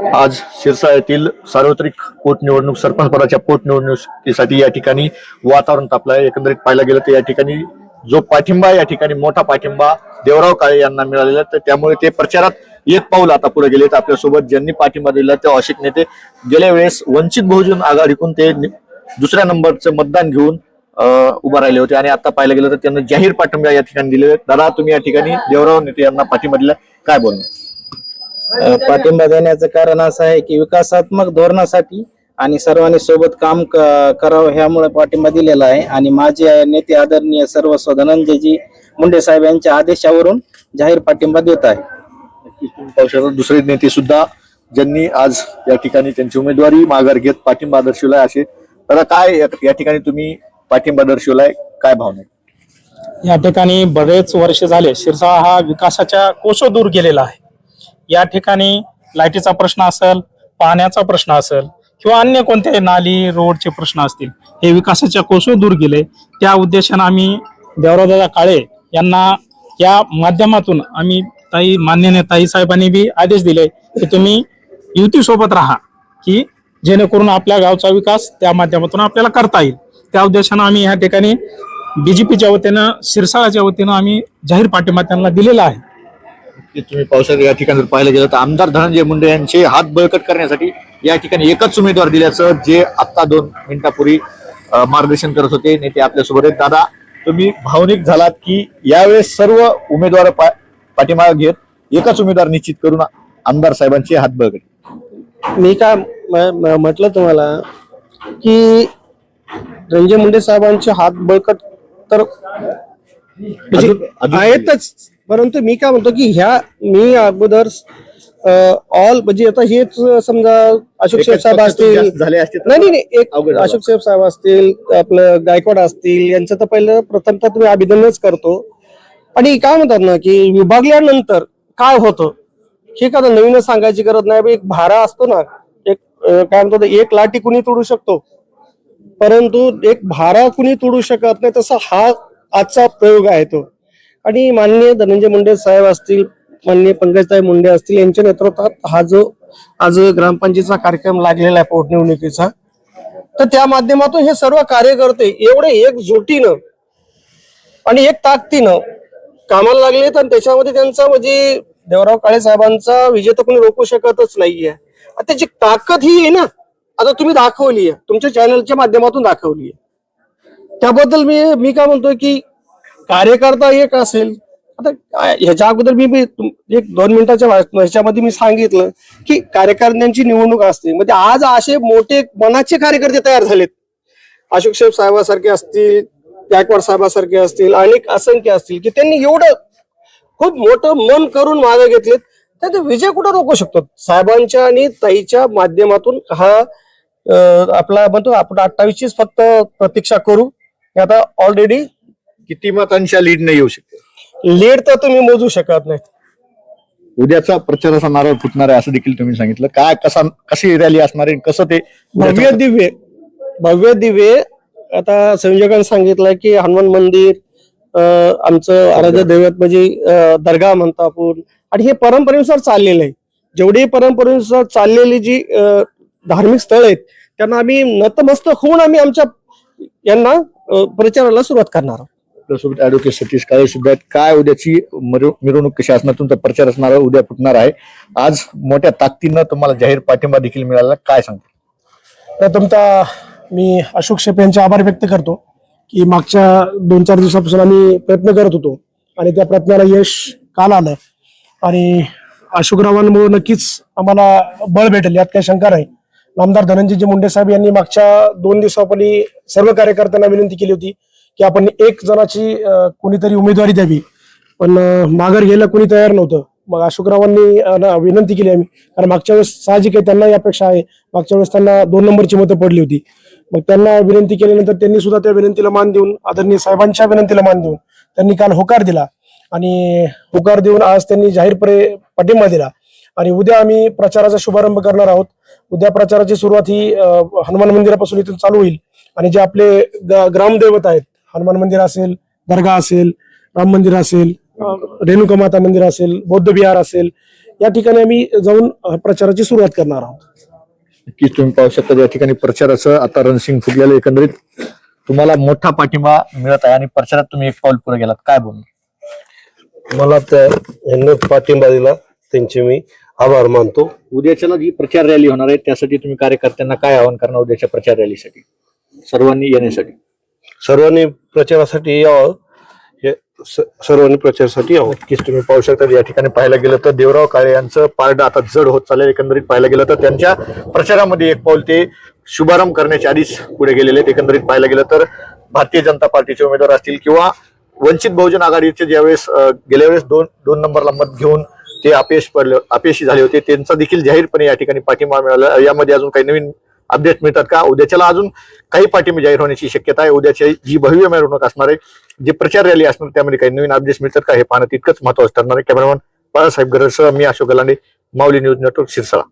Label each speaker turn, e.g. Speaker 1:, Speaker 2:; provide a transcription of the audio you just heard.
Speaker 1: आज शिरसा येथील सार्वत्रिक पोटनिवडणूक सरपंच पदाच्या पोटनिवडणुकीसाठी या ठिकाणी वातावरण तापलं आहे। एकंदरीत पाहायला गेलं तर या ठिकाणी जो पाठिंबा या ठिकाणी मोठा पाठिंबा देवराव काळे यांना मिळालेला, तर त्यामुळे ते प्रचारात एक पाऊल आता पुढे गेलेत। आपल्यासोबत ज्यांनी पाठिंबा दिला ते औषध नेते गेल्या वेळेस वंचित बहुजन आघाडीकडून ते दुसऱ्या नंबरचं मतदान घेऊन उभा राहिले होते आणि आता पाहायला गेलं तर त्यांना जाहीर पाठिंबा या ठिकाणी दिले। दादा, तुम्ही या ठिकाणी देवराव नेते यांना पाठिंबा दिला, काय बोलणार?
Speaker 2: पाठिंबा देण्याचं कारण असं आहे की विकासात्मक धोरणासाठी आणि सर्वांनी सोबत काम करावं ह्यामुळे पाठिंबा दिलेला आहे। आणि माझे नेते आदरणीय सर्वस्व धनंजयजी मुंडे साहेब यांच्या आदेशावरून जाहीर पाठिंबा देत आहे।
Speaker 1: दुसरे नेते सुद्धा ज्यांनी आज या ठिकाणी त्यांची उमेदवारी माघार घेत पाठिंबा दर्शवलाय असे, तर काय या ठिकाणी तुम्ही पाठिंबा दर्शवलाय, काय भावना?
Speaker 3: या ठिकाणी बरेच वर्ष झाले शिरसा हा विकासाच्या कोसो दूर गेलेला आहे। या ठिकाणी लाईटीचा प्रश्न असेल, पाण्याचा प्रश्न असेल किंवा अन्य कोणते नाली रोडचे प्रश्न असतील, हे विकासाच्या कोसो दूर गेले। त्या उद्देशाने आम्ही देवरावदादा काळे यांना या माध्यमातून आम्ही माननीय ताई साहेबांनी बी आदेश दिले की तुम्ही युती सोबत राहा, की जेणेकरून आपल्या गावचा विकास त्या माध्यमातून आपल्याला करता येईल। त्या उद्देशाने आम्ही या ठिकाणी बीजेपीच्या वतीनं शिरसाळाच्या वतीनं आम्ही जाहीर पाठिंबा त्यांना दिलेला आहे।
Speaker 1: तुम्ही पावसाळ्यात या ठिकाणी जर पाहायला गेलं तर आमदार धनंजय मुंडे यांचे हात बळकट करण्यासाठी या ठिकाणी एकच उमेदवार दिल्याचं जे आता 2 मिनिटापूर्वी मार्गदर्शन करत होते नेते आपल्यासोबत आहेत। दादा, तुम्ही भावनिक झालात की यावेळेस सर्व उमेदवार पाठिंबा घेत एकच उमेदवार निश्चित करून आमदार साहेबांचे हात बळकट?
Speaker 4: मी काय म्हटलं तुम्हाला की धनंजय मुंडे साहेबांचे हात बळकट तर आहेतच, परंतु मी काय म्हणतो की मी अगोदर ऑल म्हणजे आता हेच समजा अशोक साहेब असतील, नाही एक अशोक साहेब असतील, आपलं गायकवाड असतील, यांचं तर पहिलं प्रथमतः तुम्ही अभिनंदनच करतो। आणि काय म्हणतात ना की विभागल्यानंतर काय होतं हे का नवीन सांगायची गरज नाही। एक भारा असतो ना, एक काय म्हणतात, एक लाठी कुणी तोडू शकतो परंतु एक भारा कुणी तोडू शकत नाही, तसा हा आजचा प्रयोग आहे तो। आणि माननीय धनंजय मुंडे साहेब असतील, माननीय पंकजताई मुंडे असतील, यांच्या नेतृत्वात हा जो आज ग्रामपंचायतीचा कार्यक्रम लागलेला आहे पोटनिवडणुकीचा, तर त्या माध्यमातून हे सर्व कार्यकर्ते एवढे एकजुटीनं आणि एक ताकदीनं कामाला लागले, तर त्याच्यामध्ये त्यांचा म्हणजे देवराव काळे साहेबांचा विजय तर कोणी रोखू शकतच नाहीये। त्याची ताकद ही आहे ना, आता तुम्ही दाखवली आहे, तुमच्या चॅनलच्या माध्यमातून दाखवली आहे। त्याबद्दल मी काय म्हणतोय की कार्यकर्ता एक असेल, आता ह्याच्या अगोदर मी 1-2 मिनिटाच्या ह्याच्यामध्ये मी सांगितलं की कार्यकर्त्यांची निवडणूक असते, म्हणजे आज असे मोठे मनाचे कार्यकर्ते तयार झालेत। अशोक साहेबासारखे असतील, गायकवाड साहेबासारखे असतील, अनेक असंख्य असतील की त्यांनी एवढं खूप मोठं मन करून मागे घेतलेत, तर ते विजय कुठं रोखू शकतो? साहेबांच्या आणि ताईच्या माध्यमातून हा आपला म्हणतो आपण 28चीच फक्त प्रतीक्षा करू। आता ऑलरेडी
Speaker 1: किती मतांच्या लीड नाही येऊ शकते?
Speaker 4: लीड तर तुम्ही मोजू शकत नाही।
Speaker 1: उद्याचा प्रचाराचा नारळ फुटणार आहे असं देखील तुम्ही सांगितलं, काय कशी रॅली असणार आहे, कसं ते
Speaker 4: भव्य दिव्य आता संयोजकांनी सांगितलंय की हनुमान मंदिर आमचं आराध्य दैवत म्हणजे दर्गा म्हणतो आपण, आणि हे परंपरेनुसार चाललेलं आहे। जेवढी परंपरेनुसार चाललेली जी धार्मिक स्थळ आहेत त्यांना आम्ही नतमस्तक होऊन आम्ही आमच्या यांना प्रचाराला सुरुवात करणार आहोत।
Speaker 1: ऍडव्होकेट सतीश काळे सुद्धा आहेत। काय उद्याची मिरवणूक कशी असणार? तुमचा प्रचार असणार उद्या फुटणार आहे, आज मोठ्या ताकदीनं तुम्हाला जाहीर पाठिंबा देखील मिळाला, काय सांगतो?
Speaker 3: प्रथमतः मी अशोक शेप यांचे आभार व्यक्त करतो की मागच्या 2-4 दिवसापासून आम्ही प्रयत्न करत होतो आणि त्या प्रयत्नाला यश काल आलं आणि अशोकरावांमुळे नक्कीच आम्हाला बळ भेटेल यात काही शंका नाही। आमदार धनंजयजी मुंडे साहेब यांनी मागच्या 2 दिवसापूर्वी सर्व कार्यकर्त्यांना विनंती केली होती की आपण एक जणाची कोणीतरी उमेदवारी द्यावी, पण माघार घ्यायला कोणी तयार नव्हतं। मग अशोकरावांनी विनंती केली आम्ही, कारण मागच्या वेळेस साहजिक आहे त्यांना अपेक्षा आहे, मागच्या वेळेस त्यांना 2 नंबरची मतं पडली होती। मग त्यांना विनंती केल्यानंतर त्यांनी सुद्धा त्या विनंतीला मान देऊन, आदरणीय साहेबांच्या विनंतीला मान देऊन त्यांनी काल होकार दिला आणि होकार देऊन आज त्यांनी जाहीरपणे पाठिंबा दिला। आणि उद्या आम्ही प्रचाराचा शुभारंभ करणार आहोत। उद्या प्रचाराची सुरुवात ही हनुमान मंदिरापासून इथून चालू होईल आणि जे आपले ग्रामदैवत आहेत, हनुमान मंदिर असेल, दर्गा असेल, राम मंदिर असेल, रेणुका माता मंदिर असेल, बौद्ध विहार असेल, या ठिकाणी आम्ही जाऊन प्रचाराची सुरुवात करणार आहोत.
Speaker 1: नक्कीच तुम्ही पाहू शकता या ठिकाणी प्रचाराचं आता रणसिंग फुगलेलं, एकंदरीत तुम्हाला मोठा पाठिंबा मिळत आहे आणि प्रचारात तुम्ही एक पाऊल पुढे गेलात, काय बोलणार?
Speaker 5: मला त्या यांनी पाठिंबा दिला, त्यांचे मी आभार मानतो.
Speaker 1: उद्याच्याला जी प्रचार रॅली होणार आहे त्यासाठी तुम्ही कार्यकर्त्यांना काय आवाहन करणार उद्याच्या प्रचार रॅलीसाठी, सर्वांनी येण्यासाठी?
Speaker 5: सर्वांनी प्रचारासाठी यावं, सर्वांनी प्रचारासाठी यावं.
Speaker 1: नक्कीच तुम्ही पाहू शकता या ठिकाणी पाहायला गेलं तर देवराव काळे यांचं पारड आता जड होत चाललंय. एकंदरीत पाहायला गेलं तर त्यांच्या प्रचारामध्ये एक पाऊल ते शुभारंभ करण्याच्या आधीच पुढे गेलेले आहेत. एकंदरीत पाहायला गेलं तर भारतीय जनता पार्टीचे उमेदवार असतील किंवा वंचित बहुजन आघाडीचे ज्यावेळेस गेल्या वेळेस दोन नंबरला मत घेऊन ते अपयशी झाले होते, त्यांचा देखील जाहीरपणे या ठिकाणी पाठिंबा मिळाला. यामध्ये अजून काही नवीन अपडेट मिळतात का? उद्याच्याला अजून काही पाठिंबा जाहीर होण्याची शक्यता आहे. उद्याची जी भव्य मिरवणूक असणार आहे, जी प्रचार रॅली असणार, त्यामध्ये काही नवीन अपडेट्स मिळतात का हे पाहणं तितकंच महत्त्वाचं ठरणार आहे. कॅमेरामॅन बाळासाहेब गरडसह मी अशोक गलांडे, माऊली न्यूज नेटवर्क, शिरसाळा.